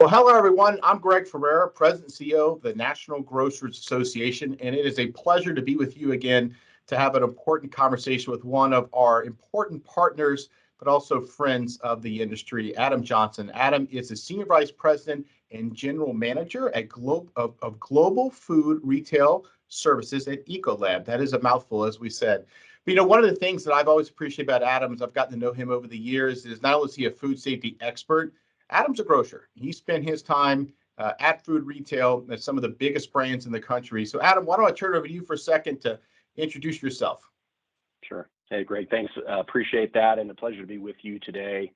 Well, hello, everyone. I'm Greg Ferrara, President and CEO of the National Grocers Association, and it is a pleasure to be with you again to have an important conversation with one of our important partners, but also friends of the industry, Adam Johnson. Adam is the Senior Vice President and General Manager at Global Food Retail Services at Ecolab. That is a mouthful, as we said. But, one of the things that I've always appreciated about Adam, as I've gotten to know him over the years, is not only is he a food safety expert, Adam's a grocer. He spent his time at food retail at some of the biggest brands in the country. So, Adam, why don't I turn it over to you for a second to introduce yourself? Sure. Hey, Greg, thanks. Appreciate that, and a pleasure to be with you today.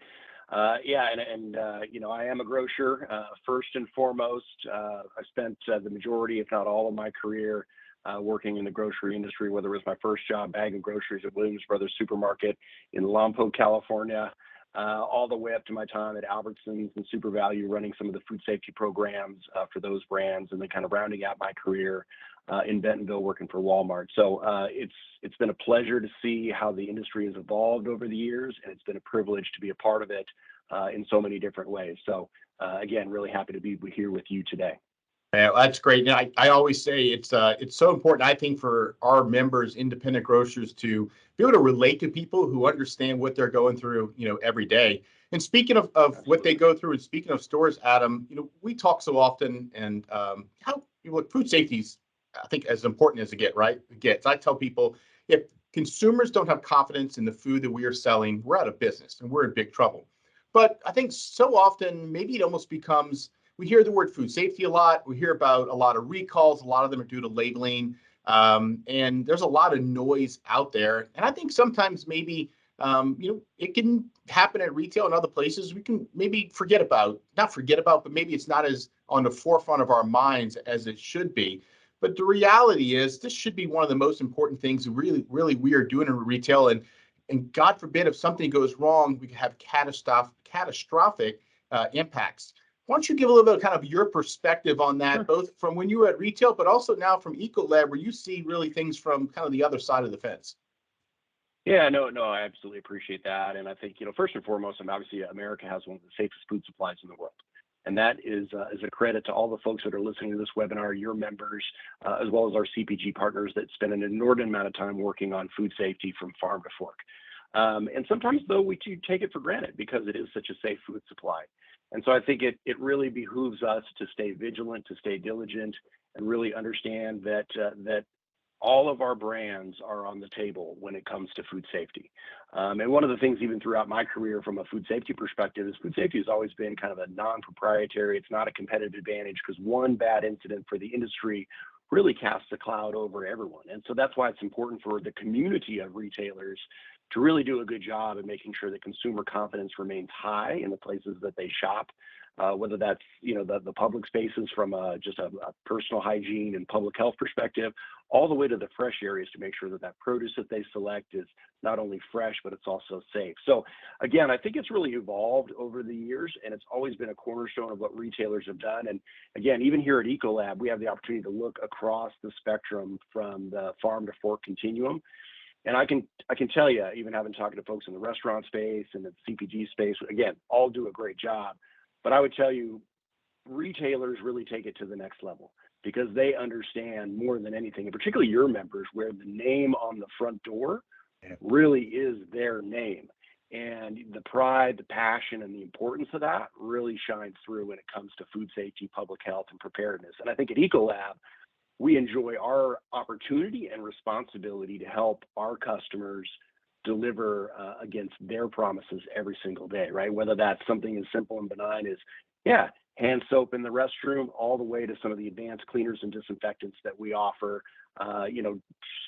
I am a grocer first and foremost. I spent the majority, if not all, of my career working in the grocery industry, whether it was my first job bagging groceries at Williams Brothers Supermarket in Lompoc, California, all the way up to my time at Albertsons and Super Value, running some of the food safety programs for those brands, and then kind of rounding out my career in Bentonville working for Walmart. So it's been a pleasure to see how the industry has evolved over the years, and it's been a privilege to be a part of it in so many different ways. So again, really happy to be here with you today. Yeah, that's great. I always say it's so important, I think, for our members, independent grocers, to be able to relate to people who understand what they're going through, every day. And speaking of what they go through, and speaking of stores, Adam, we talk so often, and how food safety is, I think, as important as it gets. I tell people, if consumers don't have confidence in the food that we are selling, we're out of business and we're in big trouble. But I think so often, maybe it almost becomes, we hear the word food safety a lot. We hear about a lot of recalls. A lot of them are due to labeling. And there's a lot of noise out there. And I think sometimes maybe, it can happen at retail and other places. We can maybe not forget about, but maybe it's not as on the forefront of our minds as it should be. But the reality is this should be one of the most important things really, really we are doing in retail. And God forbid, if something goes wrong, we could have catastrophic impacts. Why don't you give a little bit of kind of your perspective on that, Sure. Both from when you were at retail, but also now from Ecolab, where you see really things from kind of the other side of the fence? Yeah, no, I absolutely appreciate that. And I think, first and foremost, obviously America has one of the safest food supplies in the world. And that is a credit to all the folks that are listening to this webinar, your members, as well as our CPG partners that spend an inordinate amount of time working on food safety from farm to fork. And sometimes, though, we do take it for granted because it is such a safe food supply. And so I think it really behooves us to stay vigilant, to stay diligent, and really understand that all of our brands are on the table when it comes to food safety. And one of the things, even throughout my career from a food safety perspective, is food safety has always been kind of a non-proprietary. It's not a competitive advantage, because one bad incident for the industry really casts a cloud over everyone. And so that's why it's important for the community of retailers to really do a good job of making sure that consumer confidence remains high in the places that they shop, whether that's the public spaces from just a personal hygiene and public health perspective, all the way to the fresh areas, to make sure that produce that they select is not only fresh, but it's also safe. So again, I think it's really evolved over the years, and it's always been a cornerstone of what retailers have done. And again, even here at Ecolab, we have the opportunity to look across the spectrum from the farm to fork continuum. And I can tell you, even having talked to folks in the restaurant space and the CPG space, again, all do a great job. But I would tell you, retailers really take it to the next level, because they understand more than anything, and particularly your members, where the name on the front door really is their name. And the pride, the passion, and the importance of that really shines through when it comes to food safety, public health, and preparedness. And I think at Ecolab, we enjoy our opportunity and responsibility to help our customers deliver against their promises every single day, right? Whether that's something as simple and benign as, hand soap in the restroom, all the way to some of the advanced cleaners and disinfectants that we offer,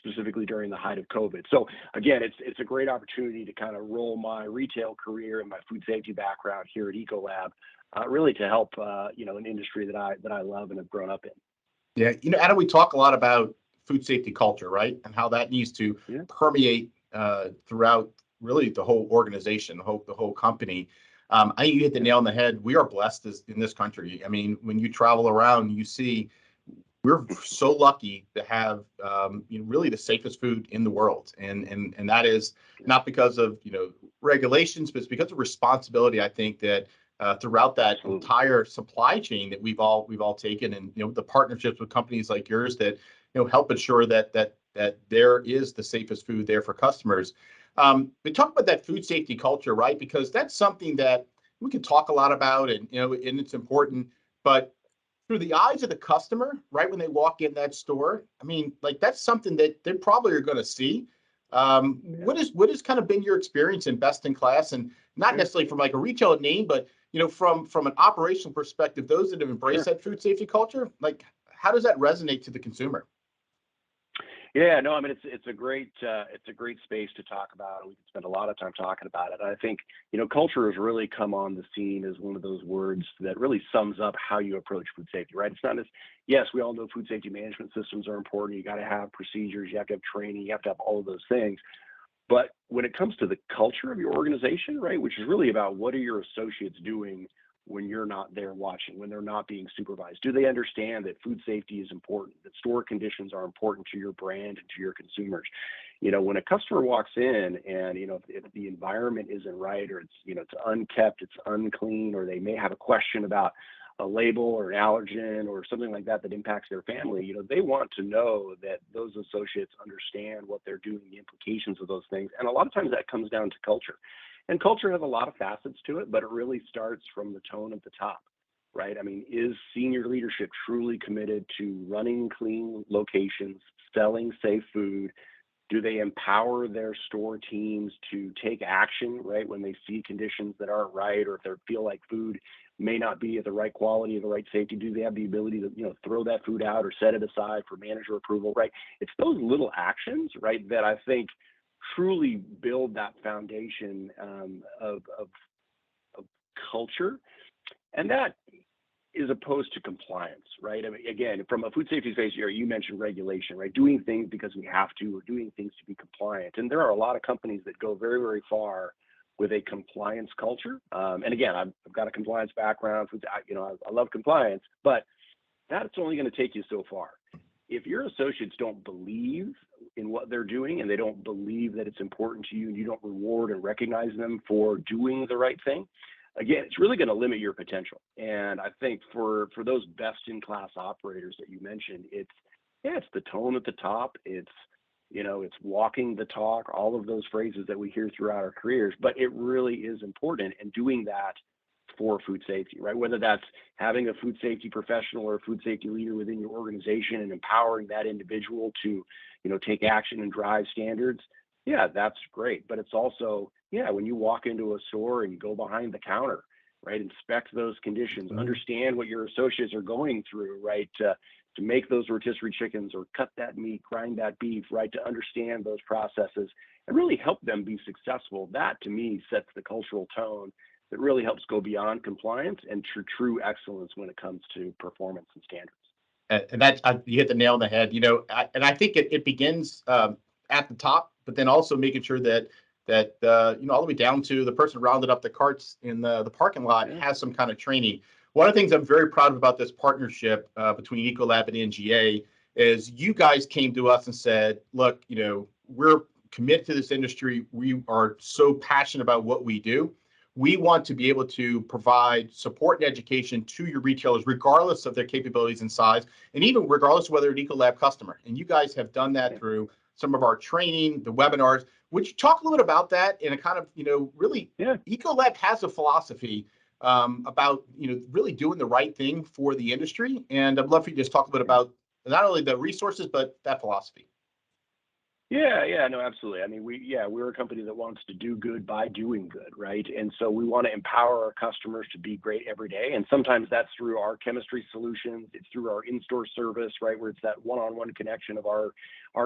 specifically during the height of COVID. So again, it's a great opportunity to kind of roll my retail career and my food safety background here at Ecolab, really to help, an industry that I love and have grown up in. Yeah, Adam, we talk a lot about food safety culture, right? And how that needs to permeate throughout really the whole organization, the whole company. I think you hit the nail on the head. We are blessed in this country. I mean, when you travel around, you see we're so lucky to have really the safest food in the world, and that is not because of regulations, but it's because of responsibility. I think that throughout that Absolutely. entire supply chain that we've all taken, and the partnerships with companies like yours that help ensure that there is the safest food there for customers. We talk about that food safety culture, right? Because that's something that we can talk a lot about, and and it's important, but through the eyes of the customer, right when they walk in that store, I mean, like that's something that they probably are going to see. Yeah. What has kind of been your experience in best in class, and not Yeah. necessarily from like a retail name, but from an operational perspective, those that have embraced Sure. that food safety culture, like how does that resonate to the consumer? Yeah, no, I mean it's a great space to talk about. We can spend a lot of time talking about it. I think culture has really come on the scene as one of those words that really sums up how you approach food safety, right? It's not as yes, we all know food safety management systems are important. You got to have procedures, you have to have training, you have to have all of those things. But when it comes to the culture of your organization, right, which is really about what are your associates doing when you're not there watching, when they're not being supervised? Do they understand that food safety is important, that store conditions are important to your brand and to your consumers? When a customer walks in and, if the environment isn't right, or it's unkept, it's unclean, or they may have a question about a label or an allergen or something like that that impacts their family, they want to know that those associates understand what they're doing, the implications of those things. And a lot of times that comes down to culture. And culture has a lot of facets to it, but it really starts from the tone at the top, right? I mean, is senior leadership truly committed to running clean locations, selling safe food? Do they empower their store teams to take action, right, when they see conditions that aren't right, or if they feel like food may not be at the right quality or the right safety? Do they have the ability to, throw that food out or set it aside for manager approval, right? It's those little actions, right, that I think truly build that foundation of culture. And that is opposed to compliance, right? I mean, again, from a food safety space, you mentioned regulation, right? Doing things because we have to, or doing things to be compliant. And there are a lot of companies that go very, very far with a compliance culture. And again, I've got a compliance background. I love compliance, but that's only going to take you so far. If your associates don't believe in what they're doing, and they don't believe that it's important to you, and you don't reward and recognize them for doing the right thing, again, it's really going to limit your potential. And I think for those best in class operators that you mentioned, it's the tone at the top. It's walking the talk, all of those phrases that we hear throughout our careers, but it really is important, and doing that for food safety, right? Whether that's having a food safety professional or a food safety leader within your organization and empowering that individual to, take action and drive standards. Yeah, that's great. But it's also, yeah, when you walk into a store and you go behind the counter, right, inspect those conditions, understand what your associates are going through, right, to make those rotisserie chickens or cut that meat, grind that beef, right, to understand those processes and really help them be successful. That to me sets the cultural tone that really helps go beyond compliance and true excellence when it comes to performance and standards. And that's you hit the nail on the head. And I think it begins at the top, but then also making sure that all the way down to the person rounded up the carts in the parking lot Yeah. has some kind of training. One of the things I'm very proud of about this partnership between Ecolab and NGA is you guys came to us and said, look, we're committed to this industry. We are so passionate about what we do. We want to be able to provide support and education to your retailers, regardless of their capabilities and size, and even regardless of whether an Ecolab customer. And you guys have done that Yeah. through some of our training, the webinars. Would you talk a little bit about that? And a kind of, really, Yeah. Ecolab has a philosophy about, really doing the right thing for the industry. And I'd love for you to just talk a bit about not only the resources, but that philosophy. Yeah, no, absolutely. I mean, we're a company that wants to do good by doing good, right? And so we want to empower our customers to be great every day. And sometimes that's through our chemistry solutions. It's through our in-store service, right, where it's that one-on-one connection of our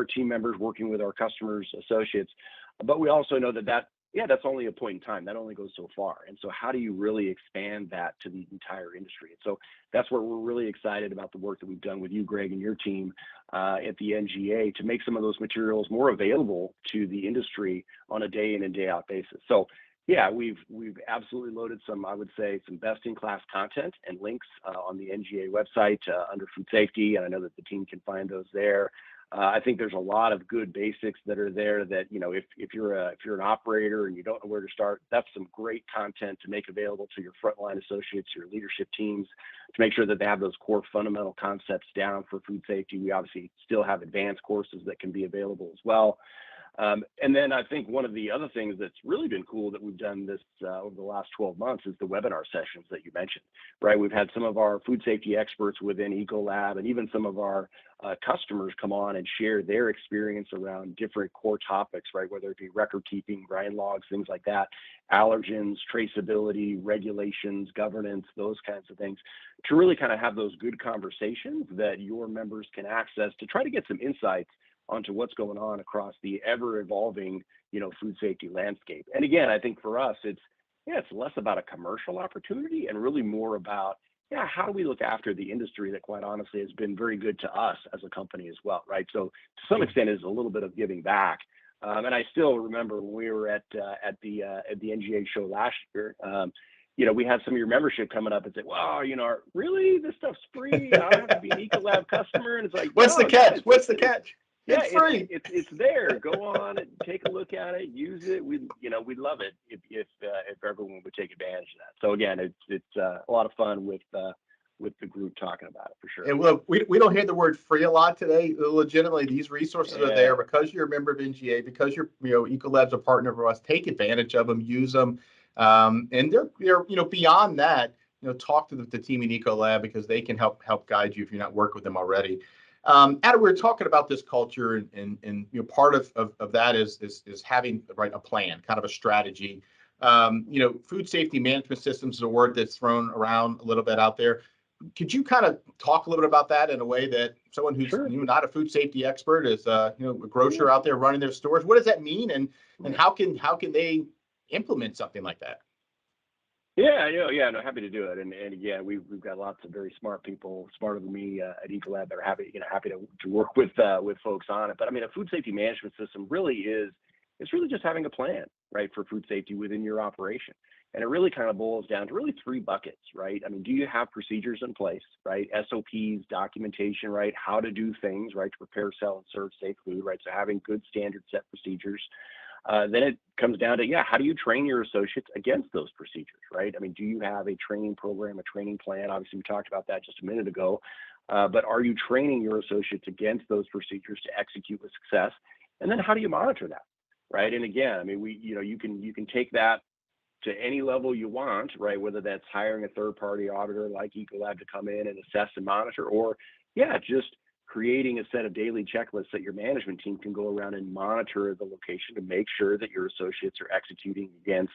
team members working with our customers, associates. But we also know that's only a point in time. That only goes so far. And so how do you really expand that to the entire industry? And so that's where we're really excited about the work that we've done with you, Greg, and your team at the NGA to make some of those materials more available to the industry on a day in and day out basis. So yeah, we've absolutely loaded some, I would say, some best in class content and links on the NGA website under food safety. And I know that the team can find those there. I think there's a lot of good basics that are there that, if you're an operator and you don't know where to start, that's some great content to make available to your frontline associates, your leadership teams, to make sure that they have those core fundamental concepts down for food safety. We obviously still have advanced courses that can be available as well. And then I think one of the other things that's really been cool that we've done this over the last 12 months is the webinar sessions that you mentioned, right? We've had some of our food safety experts within Ecolab and even some of our customers come on and share their experience around different core topics, right? Whether it be record keeping, brine logs, things like that, allergens, traceability, regulations, governance, those kinds of things, to really kind of have those good conversations that your members can access to try to get some insights onto what's going on across the ever evolving, food safety landscape. And again, I think for us, it's less about a commercial opportunity and really more about, how do we look after the industry that quite honestly has been very good to us as a company as well, right? So to some extent is a little bit of giving back. And I still remember when we were at the NGA show last year, we had some of your membership coming up and say, wow, really, this stuff's free. I don't have to be an Ecolab customer. And it's like, what's the catch? What's the catch? Yeah, it's free. It's there. Go on and take a look at it, use it. We'd love it if everyone would take advantage of that. So again, it's a lot of fun with the group talking about it for sure. And look, we don't hear the word free a lot today. Legitimately, these resources are there because you're a member of NGA, because you're Ecolab's a partner for us. Take advantage of them, use them, and they're beyond that. Talk to the team in Ecolab because they can help guide you if you're not working with them already. Adam, we were talking about this culture, and part of that is having a plan, kind of a strategy. Food safety management systems is a word that's thrown around a little bit out there. Could you kind of talk a little bit about that in a way that someone who's not a food safety expert is a grocer out there running their stores? What does that mean, and how can they implement something like that? No, happy to do it. And again, we've got lots of very smart people, smarter than me at Ecolab, that are happy to work with folks on it. But I mean, a food safety management system it's really just having a plan, right, for food safety within your operation. And it really kind of boils down to really three buckets, right? I mean, do you have procedures in place, right? SOPs, documentation, right? How to do things, right, to prepare, sell, and serve safe food, right? So having good standard set procedures. Then it comes down to, how do you train your associates against those procedures, right? I mean, do you have a training program, a training plan? Obviously, we talked about that just a minute ago. But are you training your associates against those procedures to execute with success? And then how do you monitor that, right? And again, I mean, you can take that to any level you want, right? Whether that's hiring a third-party auditor like Ecolab to come in and assess and monitor, or just creating a set of daily checklists that your management team can go around and monitor the location to make sure that your associates are executing against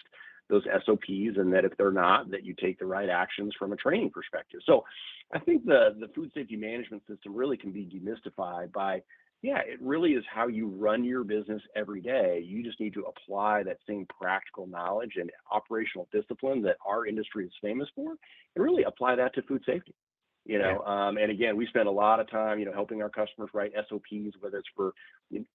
those SOPs, and that if they're not, that you take the right actions from a training perspective. So I think the food safety management system really can be demystified by, it really is how you run your business every day. You just need to apply that same practical knowledge and operational discipline that our industry is famous for, and really apply that to food safety. And again, we spend a lot of time, helping our customers write SOPs, whether it's for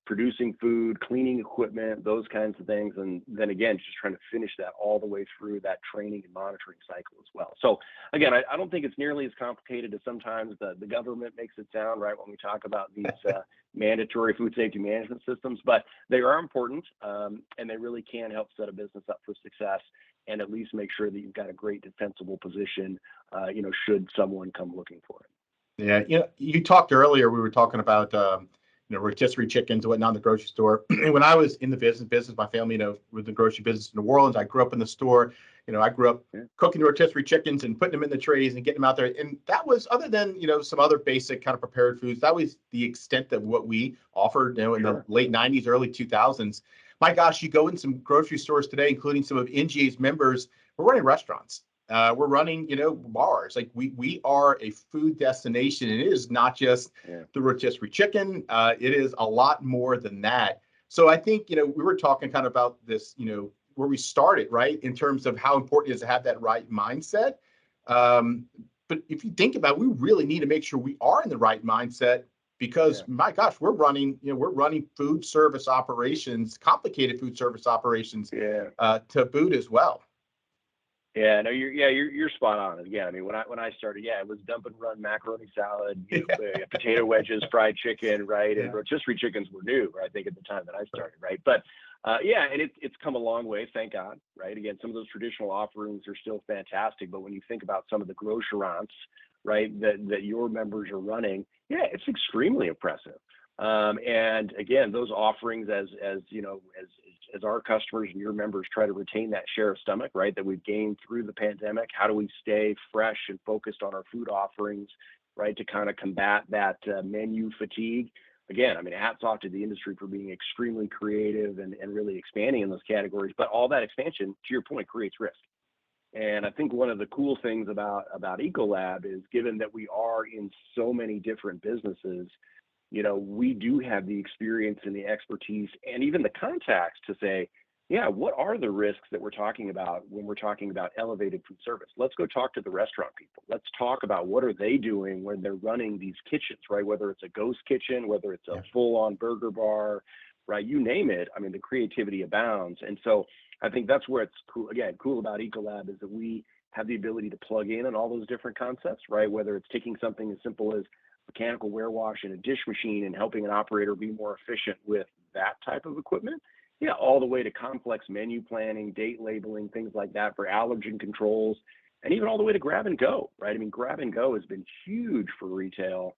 producing food, cleaning equipment, those kinds of things. And then again, just trying to finish that all the way through that training and monitoring cycle as well. So again, I don't think it's nearly as complicated as sometimes the government makes it sound, right, when we talk about these mandatory food safety management systems, but they are important, and they really can help set a business up for success, and at least make sure that you've got a great defensible position, should someone come looking for it. Yeah, you talked earlier, we were talking about, rotisserie chickens and whatnot in the grocery store. When I was in the business, my family, with the grocery business in New Orleans, I grew up in the store. I grew up cooking rotisserie chickens and putting them in the trays and getting them out there. And that was, other than, some other basic kind of prepared foods, that was the extent of what we offered, in the late 90s, early 2000s. My gosh, you go in some grocery stores today, including some of NGA's members, we're running restaurants. We're running, bars. Like we are a food destination. And it is not just the rotisserie chicken. It is a lot more than that. So I think, we were talking kind of about this, where we started, right, in terms of how important it is to have that right mindset. But if you think about it, we really need to make sure we are in the right mindset, because my gosh, we're running food service operations, complicated food service operations, to boot as well. Yeah, no, you're spot on. Again, I mean, when I started, yeah, it was dump and run macaroni salad, potato wedges, fried chicken, right? And Yeah. rotisserie chickens were new, I think, at the time that I started, right? But yeah, and it's come a long way, thank God, right? Again, some of those traditional offerings are still fantastic, but when you think about some of the grocerants, right, that your members are running, yeah, it's extremely impressive. And again, those offerings, as you know, as our customers and your members try to retain that share of stomach, right, that we've gained through the pandemic, how do we stay fresh and focused on our food offerings, right, to kind of combat that menu fatigue? Again, I mean, hats off to the industry for being extremely creative and really expanding in those categories. But all that expansion, to your point, creates risk. And I think one of the cool things about Ecolab is, given that we are in so many different businesses, we do have the experience and the expertise and even the contacts to say, yeah, what are the risks that we're talking about when we're talking about elevated food service? Let's go talk to the restaurant people. Let's talk about what are they doing when they're running these kitchens, right? Whether it's a ghost kitchen, whether it's a full-on burger bar, right? You name it. I mean, the creativity abounds. And so I think that's where it's cool. Again, cool about Ecolab is that we have the ability to plug in on all those different concepts, right? Whether it's taking something as simple as mechanical warewash in a dish machine and helping an operator be more efficient with that type of equipment, yeah, all the way to complex menu planning, date labeling, things like that for allergen controls, and even all the way to grab and go, right? I mean, grab and go has been huge for retail,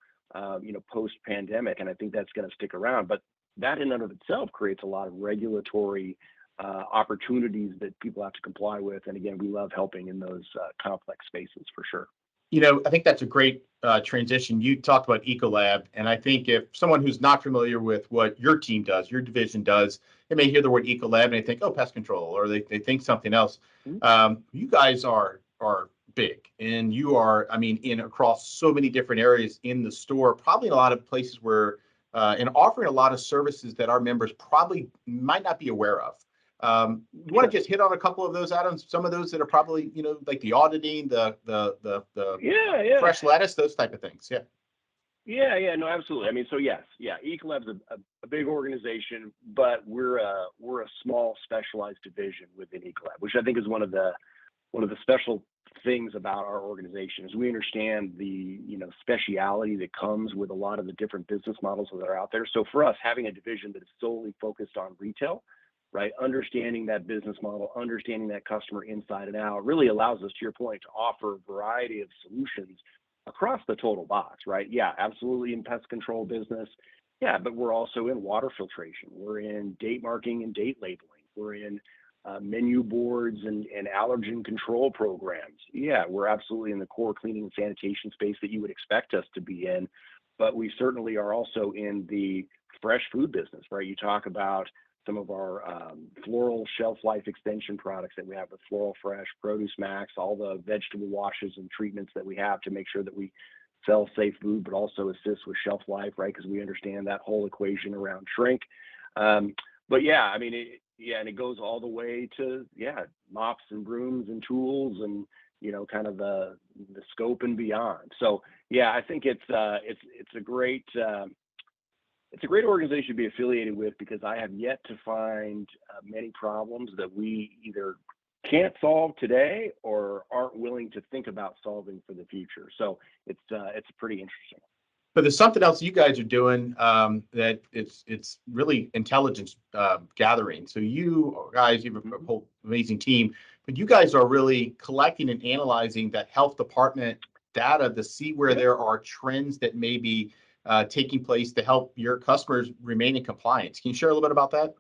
post pandemic, and I think that's going to stick around. But that in and of itself creates a lot of regulatory opportunities that people have to comply with. And again, we love helping in those complex spaces for sure. I think that's a great transition. You talked about Ecolab, and I think if someone who's not familiar with what your team does, your division does, they may hear the word Ecolab and they think, oh, pest control, or they think something else. Mhm. You guys are big, and you are, I mean, in across so many different areas in the store, probably in a lot of places where, and offering a lot of services that our members probably might not be aware of. You want Sure. to just hit on a couple of those items, some of those that are probably, like the auditing, the Yeah, yeah. fresh lettuce, those type of things. Yeah. Yeah, no, absolutely. I mean, so yes, yeah, Ecolab's a big organization, but we're a small specialized division within Ecolab, which I think is one of the special things about our organization is we understand the speciality that comes with a lot of the different business models that are out there. So for us, having a division that is solely focused on retail, right, understanding that business model, understanding that customer inside and out, really allows us, to your point, to offer a variety of solutions across the total box, right? Yeah, absolutely in pest control business. Yeah, but we're also in water filtration. We're in date marking and date labeling. We're in menu boards and allergen control programs. Yeah, we're absolutely in the core cleaning and sanitation space that you would expect us to be in, but we certainly are also in the fresh food business, right? You talk about some of our floral shelf life extension products that we have with Floral Fresh, Produce Max, all the vegetable washes and treatments that we have to make sure that we sell safe food, but also assist with shelf life, right? Because we understand that whole equation around shrink. But yeah, I mean, and it goes all the way to mops and brooms and tools and kind of the scope and beyond. So yeah, I think it's a great organization to be affiliated with, because I have yet to find many problems that we either can't solve today or aren't willing to think about solving for the future. So it's pretty interesting. But there's something else you guys are doing, that it's really intelligence gathering. So you guys, you have a whole amazing team, but you guys are really collecting and analyzing that health department data to see where there are trends that may be taking place to help your customers remain in compliance. Can you share a little bit about that?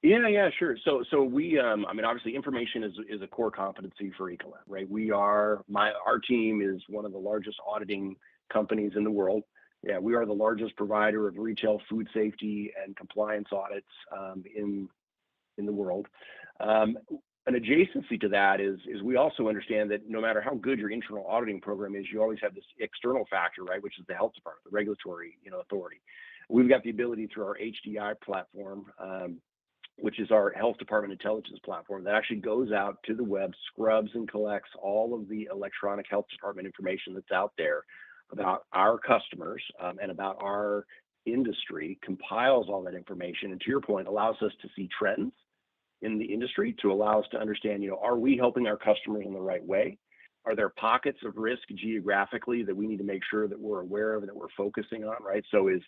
Yeah, sure. So we, I mean, obviously, information is a core competency for Ecolab, right? Our team is one of the largest auditing companies in the world. Yeah, we are the largest provider of retail food safety and compliance audits in the world. An adjacency to that is we also understand that no matter how good your internal auditing program is, you always have this external factor, right, which is the health department, the regulatory authority. We've got the ability through our HDI platform, which is our health department intelligence platform, that actually goes out to the web, scrubs and collects all of the electronic health department information that's out there about our customers and about our industry, compiles all that information, and to your point, allows us to see trends, in the industry to allow us to understand, are we helping our customers in the right way? Are there pockets of risk geographically that we need to make sure that we're aware of and that we're focusing on, right? So as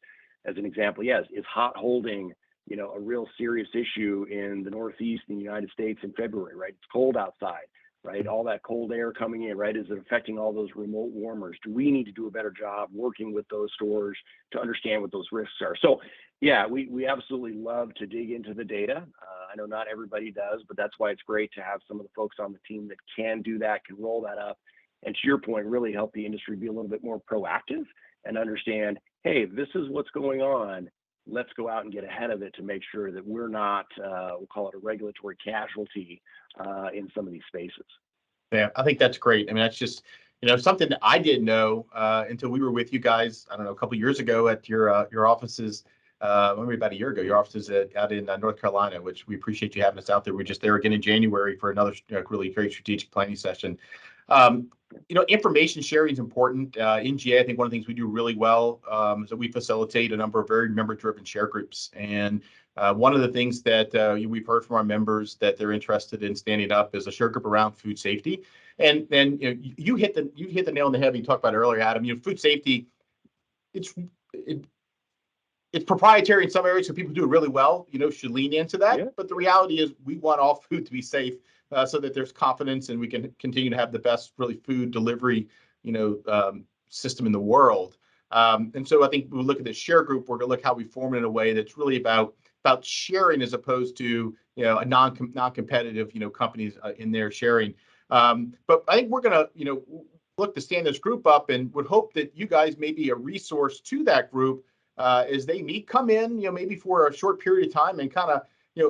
an example, yes, is hot holding, a real serious issue in the Northeast in the United States in February, right? It's cold outside, right? All that cold air coming in, right? Is it affecting all those remote warmers? Do we need to do a better job working with those stores to understand what those risks are? So yeah, we absolutely love to dig into the data. I know not everybody does, but that's why it's great to have some of the folks on the team that can do that, can roll that up, and to your point, really help the industry be a little bit more proactive and understand, hey, this is what's going on. Let's go out and get ahead of it to make sure that we're not, we'll call it a regulatory casualty in some of these spaces. Yeah, I think that's great. I mean, that's just, something that I didn't know until we were with you guys, I don't know, a couple of years ago at your offices, maybe about a year ago, your offices out in North Carolina, which we appreciate you having us out there. We're just there again in January for another really great strategic planning session. Information sharing is important. In GA, I think one of the things we do really well is that we facilitate a number of very member-driven share groups. And one of the things that we've heard from our members that they're interested in standing up is a share group around food safety. And you hit the nail on the head when you talked about it earlier, Adam. Food safety, it's proprietary in some areas, so people do it really well, should lean into that. Yeah. But the reality is we want all food to be safe so that there's confidence and we can continue to have the best really food delivery, system in the world. And so I think we look at the share group, we're going to look how we form it in a way that's really about sharing as opposed to, a non-competitive, companies in there sharing. But I think we're going to, look to stand this group up and would hope that you guys may be a resource to that group as they come in, maybe for a short period of time and kind of,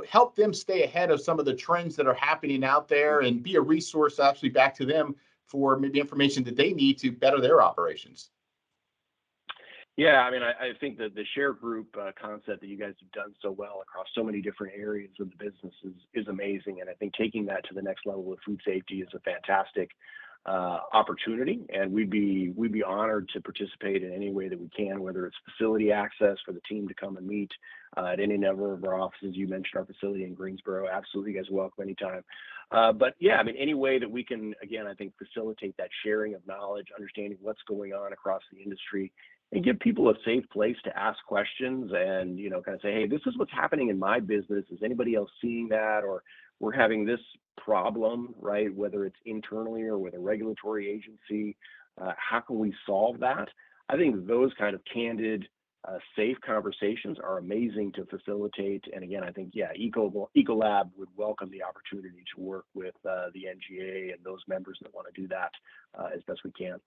help them stay ahead of some of the trends that are happening out there and be a resource actually back to them for maybe information that they need to better their operations. Yeah, I mean, I think that the share group concept that you guys have done so well across so many different areas of the business is amazing. And I think taking that to the next level with food safety is a fantastic opportunity, and we'd be honored to participate in any way that we can, whether it's facility access for the team to come and meet at any number of our offices. You mentioned our facility in Greensboro. Absolutely, you guys are welcome anytime. But yeah, I mean, any way that we can, again, I think facilitate that sharing of knowledge, understanding what's going on across the industry, and give people a safe place to ask questions and, kind of say, hey, this is what's happening in my business. Is anybody else seeing that? Or we're having this problem, right? Whether it's internally or with a regulatory agency, how can we solve that? I think those kind of candid, safe conversations are amazing to facilitate. And again, I think, yeah, Ecolab would welcome the opportunity to work with the NGA and those members that want to do that as best we can.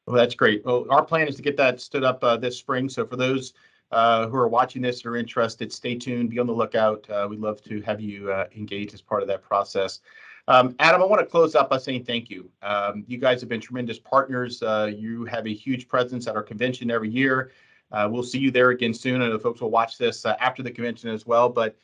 Well, that's great. Well, our plan is to get that stood up this spring. So for those who are watching this or interested, stay tuned, be on the lookout. We'd love to have you engage as part of that process. Adam, I want to close up by saying thank you. You guys have been tremendous partners. You have a huge presence at our convention every year. We'll see you there again soon. I know folks will watch this after the convention as well, but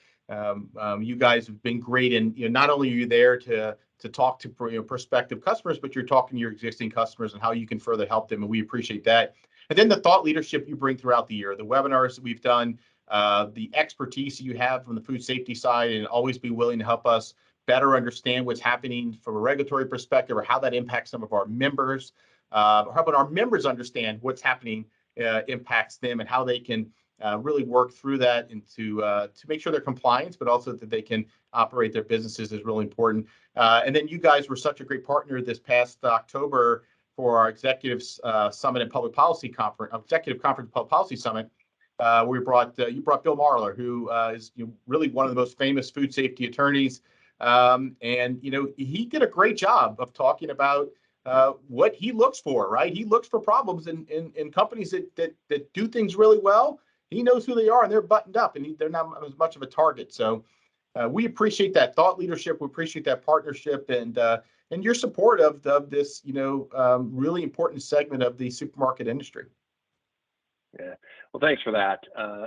you guys have been great. And not only are you there to talk to prospective customers, but you're talking to your existing customers and how you can further help them. And we appreciate that. And then the thought leadership you bring throughout the year, the webinars that we've done, the expertise you have from the food safety side, and always be willing to help us better understand what's happening from a regulatory perspective or how that impacts some of our members. How about our members understand what's happening impacts them and how they can really work through that and to make sure they're compliant, but also that they can operate their businesses is really important. And then you guys were such a great partner this past October for our Executives Summit and Public Policy Conference, Executive Conference Public Policy Summit. You brought Bill Marler, who is really one of the most famous food safety attorneys. And he did a great job of talking about what he looks for, right? He looks for problems in companies that do things really well. He knows who they are and they're buttoned up and they're not as much of a target. So we appreciate that thought leadership. We appreciate that partnership and your support of this, really important segment of the supermarket industry. Yeah. Well, thanks for that.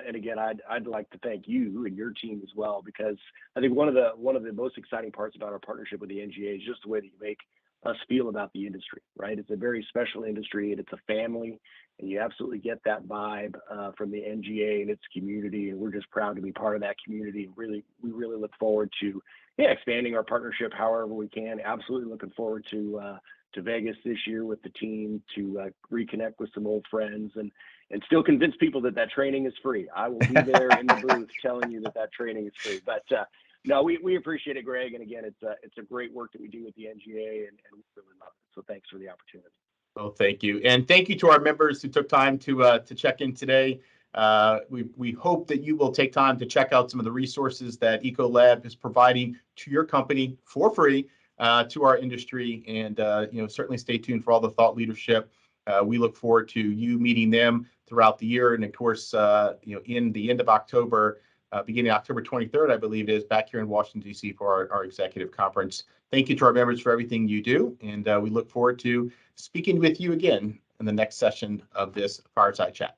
And again, I'd like to thank you and your team as well, because I think one of the most exciting parts about our partnership with the NGA is just the way that you make us feel about the industry, right? It's a very special industry, and it's a family, and you absolutely get that vibe from the NGA and its community, and we're just proud to be part of that community. And we really look forward to expanding our partnership however we can. Absolutely looking forward to Vegas this year with the team to reconnect with some old friends and still convince people that training is free. I will be there in the booth telling you that training is free. But no, we appreciate it, Greg. And again, it's a great work that we do with the NGA, and we really love it. So thanks for the opportunity. Well, thank you. And thank you to our members who took time to check in today. We hope that you will take time to check out some of the resources that Ecolab is providing to your company for free to our industry. And certainly stay tuned for all the thought leadership. We look forward to you meeting them throughout the year. And of course, in the end of October, beginning October 23rd, I believe it is, back here in Washington, D.C. for our executive conference. Thank you to our members for everything you do. And we look forward to speaking with you again in the next session of this Fireside Chat.